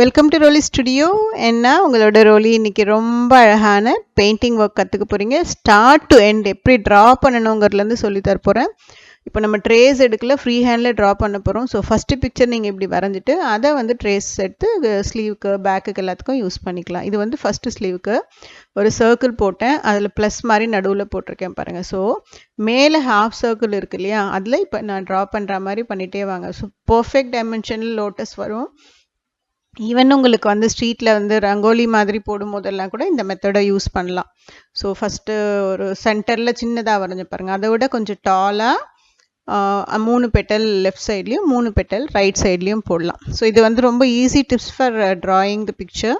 Welcome to ரோலி studio. என்ன உங்களோட ரோலி இன்னைக்கு ரொம்ப அழகான பெயிண்டிங் ஒர்க் கற்றுக்க போகிறீங்க. ஸ்டார்ட் டு எண்ட் எப்படி ட்ரா பண்ணணுங்கிறதுலேருந்து சொல்லி தர போகிறேன். இப்போ நம்ம ட்ரேஸ் எடுக்கல, ஃப்ரீ ஹேண்டில் ட்ரா பண்ண போகிறோம். ஸோ ஃபஸ்ட்டு பிக்சர் நீங்கள் இப்படி வரைஞ்சிட்டு அதை வந்து ட்ரேஸ் எடுத்து ஸ்லீவுக்கு பேக்குக்கு எல்லாத்துக்கும் யூஸ் பண்ணிக்கலாம். இது வந்து ஃபஸ்ட்டு ஸ்லீவுக்கு ஒரு சர்க்கிள் போட்டேன், அதில் ப்ளஸ் மாதிரி நடுவில் போட்டிருக்கேன் பாருங்கள். ஸோ மேலே ஹாஃப் சர்க்கிள் இருக்கு இல்லையா, அதில் இப்போ நான் ட்ரா பண்ணுற மாதிரி பண்ணிகிட்டே வாங்க. ஸோ பர்ஃபெக்ட் டைமென்ஷனில் லோட்டஸ் வரும். ஈவன் உங்களுக்கு வந்து ஸ்ட்ரீட்டில் வந்து ரங்கோலி மாதிரி போடும் போதெல்லாம் கூட இந்த மெத்தடை யூஸ் பண்ணலாம். ஸோ ஃபஸ்ட்டு ஒரு சென்டரில் சின்னதாக வரைஞ்சி பாருங்கள். அதை விட கொஞ்சம் டாலாக 3 பெட்டல் லெஃப்ட் சைட்லேயும் 3 பெட்டல் ரைட் சைட்லேயும் போடலாம். ஸோ இது வந்து ரொம்ப easy tips for drawing the picture.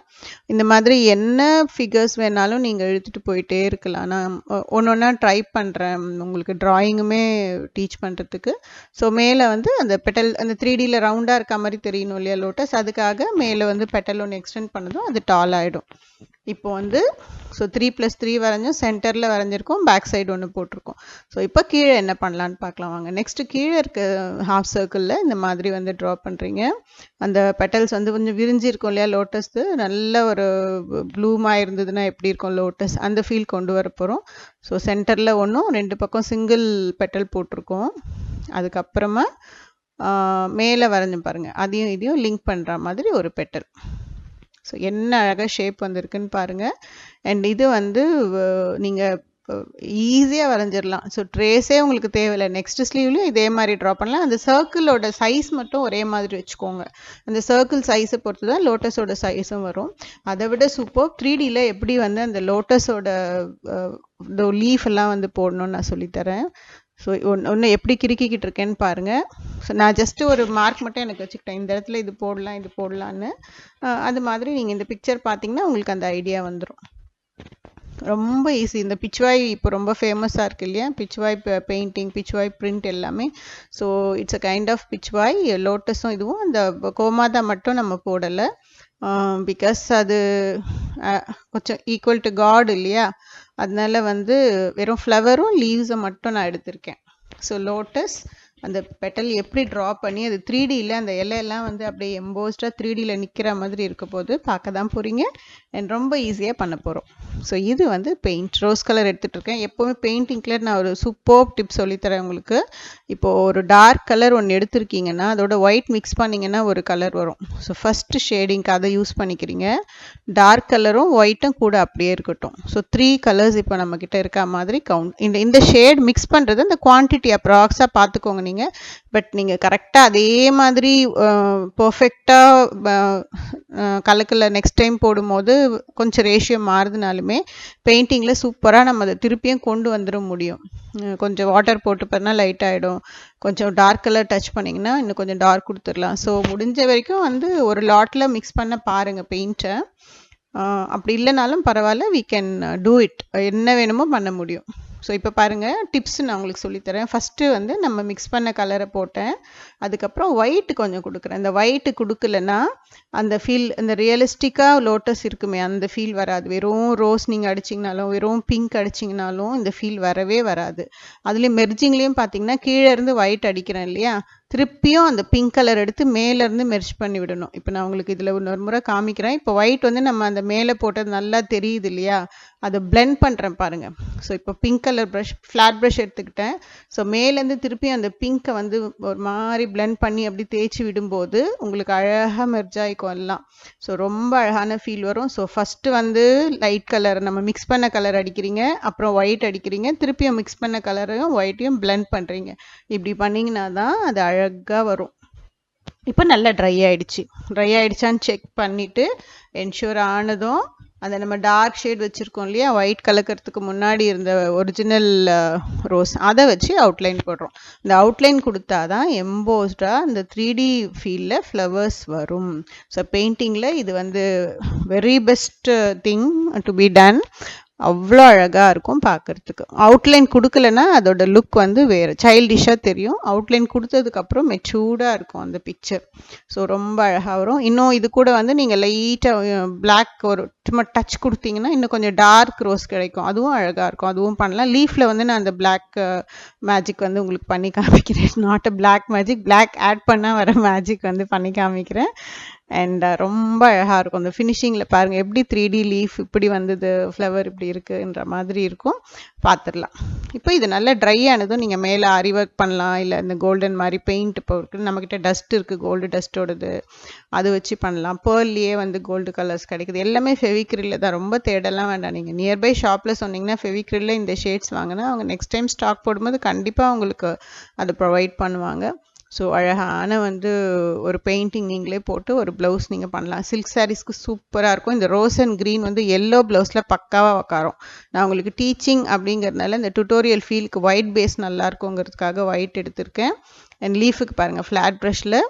இந்த மாதிரி என்ன ஃபிகர்ஸ் வேணாலும் நீங்கள் எழுதிட்டு போயிட்டே இருக்கலாம். நான் ஒன்று ஒன்றா ட்ரை பண்ணுறேன் உங்களுக்கு ட்ராயிங்குமே டீச் பண்ணுறதுக்கு. ஸோ மேலே வந்து அந்த பெட்டல் அந்த 3Dயில் ரவுண்டாக இருக்க மாதிரி தெரியணும் இல்லையா லோட்டஸ், அதுக்காக மேலே வந்து பெட்டல் ஒன்று எக்ஸ்டெண்ட் பண்ணதும் அது டால் ஆகிடும். இப்போ வந்து ஸோ 3+3 வரைஞ்சோம், சென்டரில் வரைஞ்சிருக்கோம், பேக் சைடு ஒன்று போட்டிருக்கோம். ஸோ இப்போ கீழே என்ன பண்ணலான்னு பார்க்கலாம் வாங்க. நெக்ஸ்ட்டு கீழே இருக்க ஹாஃப் சர்க்கிளில் இந்த மாதிரி வந்து ட்ரா பண்ணுறீங்க. அந்த பெட்டல்ஸ் வந்து கொஞ்சம் விரிஞ்சிருக்கும் இல்லையா லோட்டஸ்து, நல்ல ஒரு ப்ளூமாக இருந்ததுன்னா எப்படி இருக்கும் லோட்டஸ், அந்த ஃபீல் கொண்டு வர போகிறோம். ஸோ சென்டரில் ஒன்றும் 2 பக்கம் சிங்கிள் பெட்டல் போட்டிருக்கோம். அதுக்கப்புறமா மேலே வரைஞ்சி பாருங்கள், அதையும் இதையும் லிங்க் பண்ணுற மாதிரி ஒரு பெட்டல். ஸோ என்ன அழகாக ஷேப் வந்திருக்குன்னு பாருங்கள். அண்ட் இது வந்து நீங்கள் ஈஸியாக வரைஞ்சிடலாம். ஸோ ட்ரேஸே உங்களுக்கு தேவையில்லை. நெக்ஸ்ட் ஸ்லீவ்லையும் இதே மாதிரி ட்ரா பண்ணலாம். அந்த சர்க்கிளோட சைஸ் மட்டும் ஒரே மாதிரி வச்சுக்கோங்க. அந்த சர்க்கிள் சைஸை பொறுத்து தான் லோட்டஸோட சைஸும் வரும். அதை விட சூப்பர் 3Dயில் எப்படி வந்து அந்த லோட்டஸோட லீஃப் எல்லாம் வந்து போடணும்னு நான் சொல்லித்தரேன். ஸோ ஒன்று எப்படி கிறுக்கிக்கிட்டு இருக்கேன்னு பாருங்கள். ஸோ நான் ஜஸ்ட்டு ஒரு மார்க் மட்டும் எனக்கு வச்சுக்கிட்டேன், இந்த இடத்துல இது போடலாம் இது போடலான்னு. அது மாதிரி நீங்கள் இந்த பிக்சர் பார்த்தீங்கன்னா உங்களுக்கு அந்த ஐடியா வந்துடும். ரொம்ப ஈஸி. இந்த பிச்வாய் இப்போ ரொம்ப ஃபேமஸாக இருக்குது இல்லையா, பிச்வாய் பெயிண்டிங், பிச்வாய் பிரிண்ட் எல்லாமே. So it's a kind of Pichwai. லோட்டஸும் இதுவும் அந்த கோமாதா மட்டும் நம்ம போடலை, பிகாஸ் அது கொஞ்சம் ஈக்குவல் டு காட் இல்லையா, அதனால வந்து வெறும் ஃப்ளவரும் லீவ்ஸை மட்டும் நான் எடுத்திருக்கேன். ஸோ லோட்டஸ் அந்த பெட்டல் எப்படி ட்ரா பண்ணி அது 3Dயில் அந்த இலையெல்லாம் வந்து அப்படியே எம்போஸ்டாக 3Dயில் நிற்கிற மாதிரி இருக்க போது பார்க்க தான் போகிறீங்க. அண்ட் ரொம்ப ஈஸியாக பண்ண போகிறோம். ஸோ இது வந்து பெயிண்ட் ரோஸ் கலர் எடுத்துகிட்டு இருக்கேன். எப்போவுமே பெயிண்டிங்கில் நான் ஒரு சூப்பர் டிப் சொல்லித்தரேன் உங்களுக்கு. இப்போது ஒரு டார்க் கலர் ஒன்று எடுத்திருக்கீங்கன்னா அதோட ஒயிட் மிக்ஸ் பண்ணிங்கன்னா ஒரு கலர் வரும். ஸோ ஃபஸ்ட்டு ஷேடிங்க்கு அதை யூஸ் பண்ணிக்கிறீங்க. டார்க் கலரும் ஒயிட்டும் கூட அப்படியே இருக்கட்டும். ஸோ 3 கலர்ஸ் இப்போ நம்மக்கிட்ட இருக்க மாதிரி கவுண்ட். இந்த ஷேட் மிக்ஸ் பண்ணுறது அந்த குவான்டிட்டி அப்ராக்ஸாக பார்த்துக்கோங்க நீங்கள். பட் நீங்கள் கரெக்டாக அதே மாதிரி பர்ஃபெக்டாக கலக்கல நெக்ஸ்ட் டைம் போடும்போது கொஞ்சம் ரேஷியோ மாறுதுனாலுமே பெயிண்டிங்கில் சூப்பராக நம்ம அதை திருப்பியும் கொண்டு வந்துட முடியும். கொஞ்சம் வாட்டர் போட்டு பண்ணால் லைட் ஆகிடும், கொஞ்சம் டார்க் கலர் டச் பண்ணிங்கன்னா இன்னும் கொஞ்சம் டார்க் கொடுத்துடலாம். ஸோ முடிஞ்ச வரைக்கும் வந்து ஒரு லாட்டில் மிக்ஸ் பண்ண பாருங்கள் பெயிண்ட்டை. அப்படி இல்லைனாலும் பரவாயில்ல, we can do it. என்ன வேணுமோ பண்ண முடியும். ஸோ இப்போ பாருங்கள் டிப்ஸ் நான் உங்களுக்கு சொல்லித்தரேன். ஃபஸ்ட்டு வந்து நம்ம மிக்ஸ் பண்ண கலரை போட்டேன், அதுக்கப்புறம் ஒயிட்டு கொஞ்சம் கொடுக்குறேன். இந்த ஒயிட்டு கொடுக்கலன்னா அந்த ஃபீல், அந்த ரியலிஸ்டிக்காக லோட்டஸ் இருக்குமே அந்த ஃபீல் வராது. வெறும் ரோஸ் நீங்கள் அடிச்சிங்கனாலும் வெறும் பிங்க் அடிச்சிங்கனாலும் இந்த ஃபீல் வரவே வராது. அதுலேயும் மெர்ஜிங்லேயும் பார்த்தீங்கன்னா கீழே இருந்து ஒயிட் அடிக்கிறேன் இல்லையா, திருப்பியும் அந்த பிங்க் கலர் எடுத்து மேலேருந்து மெர்ஜ் பண்ணி விடணும். இப்போ நான் உங்களுக்கு இதில் இன்னொரு முறை காமிக்கிறேன். இப்போ ஒயிட் வந்து நம்ம அந்த மேலே போட்டது நல்லா தெரியுது இல்லையா, அதை பிளெண்ட் பண்ணுறேன் பாருங்கள். ஸோ இப்போ pink colour brush, flat brush எடுத்துக்கிட்டேன். ஸோ மேலேருந்து திருப்பி அந்த பிங்க்கை வந்து ஒரு மாதிரி பிளெண்ட் பண்ணி அப்படி தேய்ச்சி விடும்போது உங்களுக்கு அழகாக மெர்ஜ் ஆகிக்கும் எல்லாம். ஸோ ரொம்ப அழகான ஃபீல் வரும். ஸோ ஃபஸ்ட்டு வந்து லைட் கலர் நம்ம மிக்ஸ் பண்ண கலர் அடிக்கிறீங்க, அப்புறம் ஒயிட் அடிக்கிறீங்க, திருப்பியும் மிக்ஸ் பண்ண கலரையும் ஒயிட்டையும் பிளெண்ட் பண்ணுறீங்க. இப்படி பண்ணிங்கன்னா தான் அது அழகாக வரும். இப்போ நல்லா ட்ரை ஆகிடுச்சான்னு செக் பண்ணிவிட்டு என்ஷூர் ஆனதும் அந்த நம்ம டார்க் ஷேட் வச்சுருக்கோம் இல்லையா, ஒயிட் கலக்கிறதுக்கு முன்னாடி இருந்த ஒரிஜினல் ரோஸ், அதை வச்சு அவுட்லைன் போடுறோம். இந்த அவுட்லைன் கொடுத்தா தான் எம்போஸ்டாக இந்த 3D ஃபீல்டில் ஃப்ளவர்ஸ் வரும். ஸோ பெயிண்டிங்கில் இது வந்து very best thing to be done. அவ்வளோ அழகாக இருக்கும் பார்க்குறதுக்கு. அவுட்லைன் கொடுக்கலன்னா அதோட லுக் வந்து வேறு சைல்டிஷாக தெரியும். அவுட்லைன் கொடுத்ததுக்கப்புறம் மெச்சூர்டாக இருக்கும் அந்த பிக்சர். ஸோ ரொம்ப அழகாக வரும். இன்னும் இது கூட வந்து நீங்கள் லைட்டாக பிளாக் ஒரு சும்மா டச் கொடுத்தீங்கன்னா இன்னும் கொஞ்சம் டார்க் ரோஸ் கிடைக்கும். அதுவும் அழகாக இருக்கும், அதுவும் பண்ணலாம். லீஃபில் வந்து நான் அந்த பிளாக் மேஜிக் வந்து உங்களுக்கு பண்ணி காமிக்கிறேன். Not a black magic, black add பண்ணால் வர மேஜிக் வந்து பண்ணி காமிக்கிறேன். அண்ட் ரொம்ப அழகாக இருக்கும். அந்த ஃபினிஷிங்கில் பாருங்கள் எப்படி 3D லீஃப் இப்படி வந்தது, ஃப்ளவர் இப்படி இருக்குன்ற மாதிரி இருக்கும். பார்த்துடலாம். இப்போ இது நல்லா ட்ரை ஆனதும் நீங்கள் மேலே ஆரி ஒர்க் பண்ணலாம், இல்லை இந்த கோல்டன் மாதிரி பெயிண்ட் இப்போ இருக்குது, நம்மக்கிட்ட டஸ்ட் இருக்குது, கோல்டு டஸ்ட்டோடது, அது வச்சு பண்ணலாம். பேர்லேயே வந்து கோல்டு கலர்ஸ் கிடைக்குது. எல்லாமே ஃபெவிக்ரில்ல தான், ரொம்ப தேடலாம் வேண்டாம். நீங்கள் நியர்பை ஷாப்பில் சொன்னீங்கன்னா ஃபெவிக்ரில்ல இந்த ஷேட்ஸ் வாங்கினா அவங்க நெக்ஸ்ட் டைம் ஸ்டாக் போடும்போது கண்டிப்பாக உங்களுக்கு அதை ப்ரொவைட் பண்ணுவாங்க. ஸோ அழகான வந்து ஒரு பெயிண்டிங் நீங்களே போட்டு ஒரு ப்ளவுஸ் நீங்கள் பண்ணலாம். சில்க் சாரீஸ்க்கு சூப்பராக இருக்கும். இந்த ரோஸ் அண்ட் க்ரீன் வந்து எல்லோ ப்ளவுஸில் பக்காவாக உக்காரும். நான் உங்களுக்கு டீச்சிங் அப்படிங்கிறதுனால இந்த டுட்டோரியல் ஃபீலுக்கு ஒயிட் பேஸ் நல்லா இருக்குங்கிறதுக்காக ஒயிட் எடுத்திருக்கேன். அண்ட் லீஃபுக்கு பாருங்கள் ஃப்ளாட் ப்ரஷில்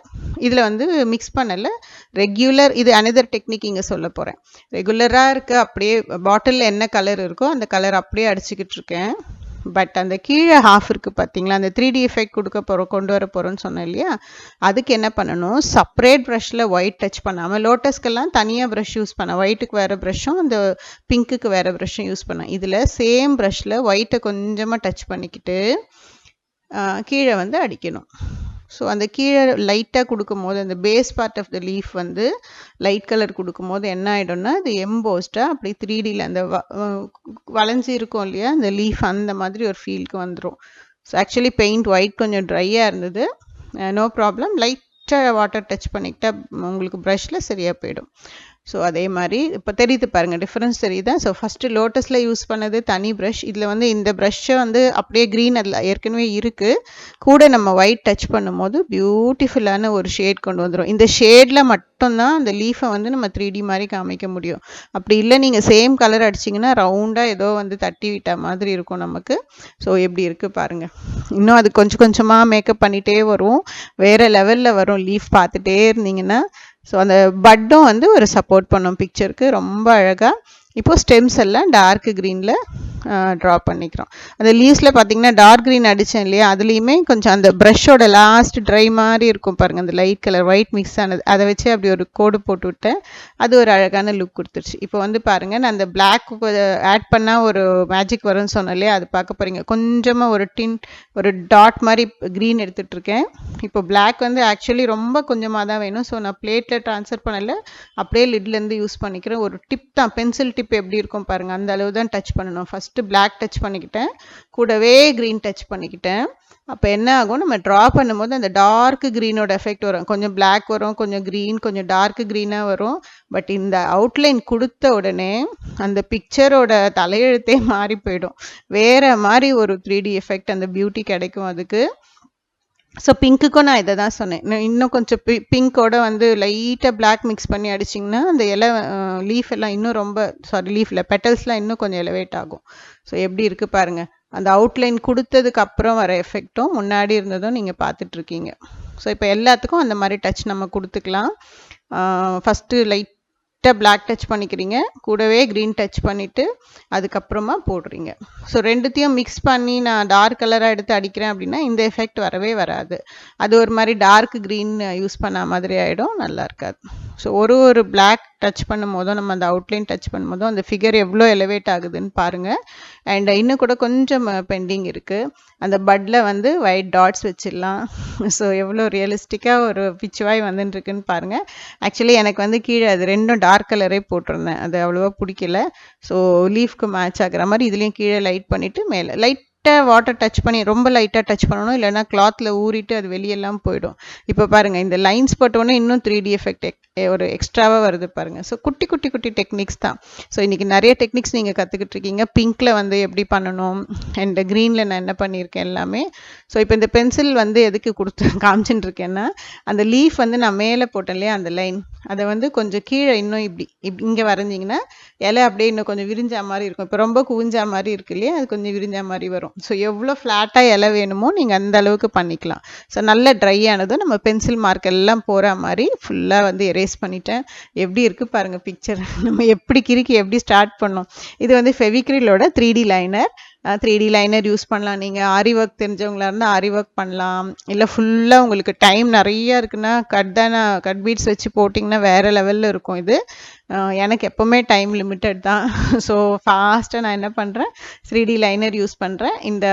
இதில் வந்து மிக்ஸ் பண்ணலை, ரெகுலர், இது அனதர் டெக்னிக் இங்கே சொல்ல போகிறேன். ரெகுலராக இருக்க அப்படியே பாட்டிலில் என்ன கலர் இருக்கோ அந்த கலர் அப்படியே அடிச்சுக்கிட்டு இருக்கேன். பட் அந்த கீழே ஹாஃப் இருக்குது பார்த்தீங்களா, அந்த 3D எஃபெக்ட் கொடுக்க போகிறோம், கொண்டு வர போகிறோன்னு சொன்னேன் இல்லையா, அதுக்கு என்ன பண்ணணும், செப்பரேட் ப்ரஷில் ஒயிட் டச் பண்ணாமல், லோட்டஸ்க்கெல்லாம் தனியாக ப்ரஷ் யூஸ் பண்ணேன், ஒயிட்டுக்கு வேறு ப்ரஷ்ஷும் அந்த பிங்க்குக்கு வேறு ப்ரஷ்ஷும் யூஸ் பண்ணேன். இதில் சேம் ப்ரஷில் ஒயிட்டை கொஞ்சமாக டச் பண்ணிக்கிட்டு கீழே வந்து அடிக்கணும். ஸோ அந்த கீழே லைட்டாக கொடுக்கும் போது அந்த base part of the leaf வந்து லைட் கலர் கொடுக்கும் போது என்ன ஆகிடும்னா அது எம்போஸ்டாக அப்படி 3Dயில் அந்த வளைஞ்சி இருக்கும் இல்லையா அந்த லீஃப், அந்த மாதிரி ஒரு ஃபீலுக்கு வந்துடும். ஸோ ஆக்சுவலி பெயிண்ட் ஒயிட் கொஞ்சம் ட்ரையாக இருந்தது, நோ ப்ராப்ளம், லைட்டாக வாட்டர் டச் பண்ணிக்கிட்டால் உங்களுக்கு ப்ரஷில் சரியாக போயிடும். ஸோ அதே மாதிரி இப்போ தெரியுது பாருங்கள், டிஃப்ரென்ஸ் தெரியுதா. ஸோ ஃபஸ்ட்டு லோட்டஸில் யூஸ் பண்ணது தனி ப்ரஷ், இதில் வந்து இந்த ப்ரஷ்ஷை வந்து அப்படியே க்ரீன் அதில் ஏற்கனவே இருக்குது, கூட நம்ம ஒயிட் டச் பண்ணும்போது பியூட்டிஃபுல்லான ஒரு ஷேட் கொண்டு வந்துடும். இந்த ஷேடில் மட்டும்தான் அந்த லீஃபை வந்து நம்ம 3D மாதிரி காமிக்க முடியும். அப்படி இல்லை நீங்கள் சேம் கலர் அடிச்சிங்கன்னா ரவுண்டாக ஏதோ வந்து தட்டி விட்ட மாதிரி இருக்கும் நமக்கு. ஸோ எப்படி இருக்குது பாருங்கள். இன்னும் அது கொஞ்சம் கொஞ்சமாக மேக்கப் பண்ணிகிட்டே வரும், வேறு லெவலில் வரும் லீஃப் பார்த்துட்டே இருந்தீங்கன்னா. ஸோ அந்த பட்டும் வந்து ஒரு சப்போர்ட் பண்ணும் பிக்சருக்கு, ரொம்ப அழகாக. இப்போது ஸ்டெம்ஸ் எல்லாம் டார்க் க்ரீனில் ட்ரா பண்ணிக்கிறோம். அந்த லீவ்ஸில் பார்த்தீங்கன்னா டார்க் க்ரீன் அடித்தேன் இல்லையா, அதுலேயுமே கொஞ்சம் அந்த ப்ரஷ்ஷோட லாஸ்ட் ட்ரை மாதிரி இருக்கும் பாருங்கள், அந்த லைட் கலர் ஒயிட் மிக்ஸ் ஆனது, அதை வச்சு அப்படி ஒரு கோடு போட்டு விட்டேன். அது ஒரு அழகான லுக் கொடுத்துருச்சு. இப்போ வந்து பாருங்கள், நான் அந்த பிளாக் ஆட் பண்ணால் ஒரு மேஜிக் வரும்னு சொன்னேன் இல்லையா, அது பார்க்க போகிறீங்க. கொஞ்சமாக ஒரு டாட் மாதிரி க்ரீன் எடுத்துகிட்ருக்கேன். இப்போ பிளாக் வந்து ஆக்சுவலி ரொம்ப கொஞ்சமாக தான் வேணும். ஸோ நான் பிளேட்டில் ட்ரான்ஸ்ஃபர் பண்ணலை, அப்படியே லிட்லேருந்து யூஸ் பண்ணிக்கிறேன். ஒரு டிப் தான், பென்சில் டிப் எப்படி இருக்கும் பாருங்கள், அந்த அளவு தான் டச் பண்ணணும். ஃபஸ்ட்டு பிளாக் டச் பண்ணிக்கிட்டேன், கூடவே க்ரீன் டச் பண்ணிக்கிட்டேன். அப்போ என்ன ஆகும், நம்ம ட்ரா பண்ணும்போது அந்த டார்க் க்ரீனோட எஃபெக்ட் வரும். கொஞ்சம் பிளாக் வரும், கொஞ்சம் க்ரீன், கொஞ்சம் டார்க் க்ரீனாக வரும். பட் இந்த அவுட்லைன் கொடுத்த உடனே அந்த பிக்சரோட தலையெழுத்தே மாறி போயிடும். வேறு மாதிரி ஒரு 3D எஃபெக்ட், அந்த பியூட்டி கிடைக்கும் அதுக்கு. ஸோ பிங்க்குக்கும் நான் இதை தான் சொன்னேன், இன்னும் கொஞ்சம் பிங்கோட வந்து லைட்டாக பிளாக் மிக்ஸ் பண்ணி அடிச்சிங்கன்னா அந்த லீஃப் எல்லாம் இன்னும் ரொம்ப, லீஃபில் பெட்டல்ஸ்லாம் இன்னும் கொஞ்சம் எலவேட் ஆகும். ஸோ எப்படி இருக்குது பாருங்கள், அந்த அவுட்லைன் கொடுத்ததுக்கு அப்புறம் வர எஃபெக்டும் முன்னாடி இருந்ததும் நீங்கள் பார்த்துட்ருக்கீங்க. ஸோ இப்போ எல்லாத்துக்கும் அந்த மாதிரி டச் நம்ம கொடுத்துக்கலாம். ஃபஸ்ட்டு லைட்டாக பிளாக் டச் பண்ணிக்கிறீங்க, கூடவே க்ரீன் டச் பண்ணிவிட்டு அதுக்கப்புறமா போடுறீங்க. ஸோ ரெண்டுத்தையும் மிக்ஸ் பண்ணி நான் டார்க் கலராக எடுத்து அடிக்கிறேன் அப்படின்னா இந்த எஃபெக்ட் வரவே வராது. அது ஒரு மாதிரி டார்க் க்ரீன் யூஸ் பண்ண மாதிரி ஆகிடும், நல்லா இருக்காது. ஸோ ஒரு பிளாக் டச் பண்ணும் போதும் நம்ம அந்த அவுட்லைன் டச் பண்ணும்போதும் அந்த ஃபிகர் எவ்வளோ எலவேட் ஆகுதுன்னு பாருங்கள். அண்ட் இன்னும் கூட கொஞ்சம் பெண்டிங் இருக்குது. அந்த பட்டில் வந்து ஒயிட் டாட்ஸ் வச்சிடலாம். ஸோ எவ்வளோ ரியலிஸ்டிக்காக ஒரு பிச்சுவாய் வந்துட்டுருக்குன்னு பாருங்கள். ஆக்சுவலி எனக்கு வந்து கீழே அது ரெண்டும் டார்க் கலரே போட்டிருந்தேன், அது அவ்வளோவா பிடிக்கல. ஸோ லீஃப்க்கு மேட்ச் ஆகிற மாதிரி இதுலேயும் கீழே லைட் பண்ணிவிட்டு மேலே லைட்டாக வாட்டர் டச் பண்ணி, ரொம்ப லைட்டாக டச் பண்ணணும், இல்லைனா கிளாத்தில் ஊறிட்டு அது வெளியெல்லாம் போயிடும். இப்போ பாருங்கள், இந்த லைன்ஸ் போட்டோன்னே இன்னும் 3D எஃபெக்ட் ஒரு எக்ஸ்ட்ராவாக வருது பாருங்கள். ஸோ குட்டி குட்டி குட்டி டெக்னிக்ஸ் தான். ஸோ இன்றைக்கி நிறைய டெக்னிக்ஸ் நீங்கள் கற்றுக்கிட்டு இருக்கீங்க. பிங்க்கில் வந்து எப்படி பண்ணணும், அண்ட் க்ரீனில் நான் என்ன பண்ணியிருக்கேன் எல்லாமே. ஸோ இப்போ இந்த பென்சில் வந்து எதுக்கு காமிச்சுட்டு இருக்கேன்னா, அந்த லீஃப் வந்து நான் மேலே போட்டேன் இல்லையா அந்த லைன், அதை வந்து கொஞ்சம் கீழே இன்னும் இப்படி இங்கே வரைஞ்சிங்கன்னா இலை அப்படியே இன்னும் கொஞ்சம் விரிஞ்சா மாதிரி இருக்கும். இப்போ ரொம்ப குவிஞ்சா மாதிரி இருக்கு இல்லையா, அது கொஞ்சம் விரிஞ்சா மாதிரி வரும். ஸோ எவ்வளோ ஃப்ளாட்டாக இலை வேணுமோ நீங்கள் அந்த அளவுக்கு பண்ணிக்கலாம். ஸோ நல்ல ட்ரை ஆனதும் நம்ம பென்சில் மார்க் எல்லாம் போகிற மாதிரி ஃபுல்லாக வந்து எரேஸ் பண்ணிட்டேன். எப்படி இருக்குது பாருங்கள் பிக்சர், நம்ம எப்படி கிறுக்கி எப்படி ஸ்டார்ட் பண்ணோம். இது வந்து ஃபெவிக்ரிலோட 3D liner. 3D liner use பண்ணலாம். நீங்கள் ஆரி ஒர்க் தெரிஞ்சவங்களா இருந்தால் ஆரி ஒர்க் பண்ணலாம், இல்லை ஃபுல்லாக உங்களுக்கு டைம் நிறையா இருக்குன்னா கட் பீட்ஸ் வச்சு போட்டிங்கன்னா வேறு லெவலில் இருக்கும். இது எனக்கு எப்போவுமே டைம் லிமிட்டட் தான். ஸோ ஃபாஸ்ட்டாக நான் என்ன பண்ணுறேன், 3D லைனர் யூஸ் பண்ணுறேன். இந்த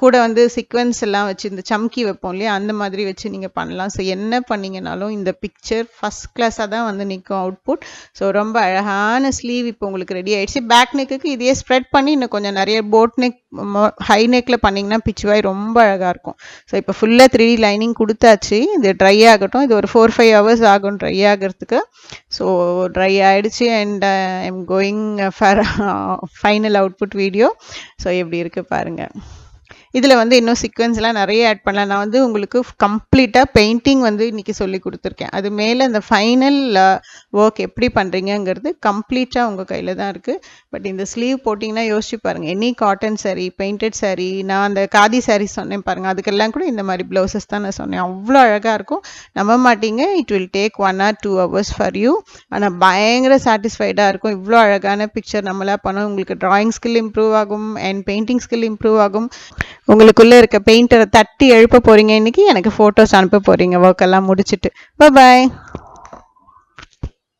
கூட வந்து சீக்வென்ஸ் எல்லாம் வச்சு இந்த சம்கி வைப்போம் இல்லையா, அந்த மாதிரி வச்சு நீங்கள் பண்ணலாம். ஸோ என்ன பண்ணிங்கனாலும் இந்த பிக்சர் ஃபஸ்ட் கிளாஸாக தான் வந்து நிற்கும் அவுட்புட். ஸோ ரொம்ப அழகான ஸ்லீவ் இப்போ உங்களுக்கு ரெடி ஆகிடுச்சு. பேக் நெக்குக்கு இதையே ஸ்ப்ரெட் பண்ணி இன்னும் கொஞ்சம் நிறைய போட் நெக் ஹை நெக்கில் பண்ணிங்கன்னா பிச்சுவாய் ரொம்ப அழகாக இருக்கும். ஸோ இப்போ ஃபுல்லாக 3D லைனிங் கொடுத்தாச்சு. இது ட்ரை ஆகட்டும். இது ஒரு 4-5 ஹவர்ஸ் ஆகும் ட்ரை ஆகிறதுக்கு. ஸோ ட்ரை ஆகிடுச்சு and I'm going for final output video. So எப்படி இருக்குது பாருங்கள். இதில் வந்து இன்னும் சீக்வென்ஸ்லாம் நிறைய ஆட் பண்ணலாம். நான் வந்து உங்களுக்கு கம்ப்ளீட்டாக பெயிண்டிங் வந்து இன்றைக்கி சொல்லி கொடுத்துருக்கேன். அது மேலே அந்த ஃபைனல் ஒர்க் எப்படி பண்ணுறீங்கிறது கம்ப்ளீட்டாக உங்கள் கையில் தான் இருக்குது. பட் இந்த ஸ்லீவ் போட்டிங்கன்னா யோசிச்சு பாருங்கள், any cotton sari, painted sari, நான் அந்த காதி சாரீ சொன்னேன் பாருங்கள், அதுக்கெல்லாம் கூட இந்த மாதிரி ப்ளவுசஸ் தான் நான் சொன்னேன். அவ்வளோ அழகாக இருக்கும். நம்ப மாட்டீங்க, it will take 1 or 2 hours for you. ஆனால் பயங்கர சாட்டிஸ்ஃபைடாக இருக்கும். இவ்வளோ அழகான பிக்சர் நம்மளா பண்ணோம். உங்களுக்கு ட்ராயிங் ஸ்கில் இம்ப்ரூவ் ஆகும் அண்ட் பெயிண்டிங் ஸ்கில் இம்ப்ரூவ் ஆகும். உங்களுக்குள்ளே இருக்க பெயிண்டரை தட்டி எழுப்ப போகிறீங்க. இன்றைக்கி எனக்கு ஃபோட்டோஸ் அனுப்ப போகிறீங்க ஒர்க்கெல்லாம் முடிச்சுட்டு. பாய்.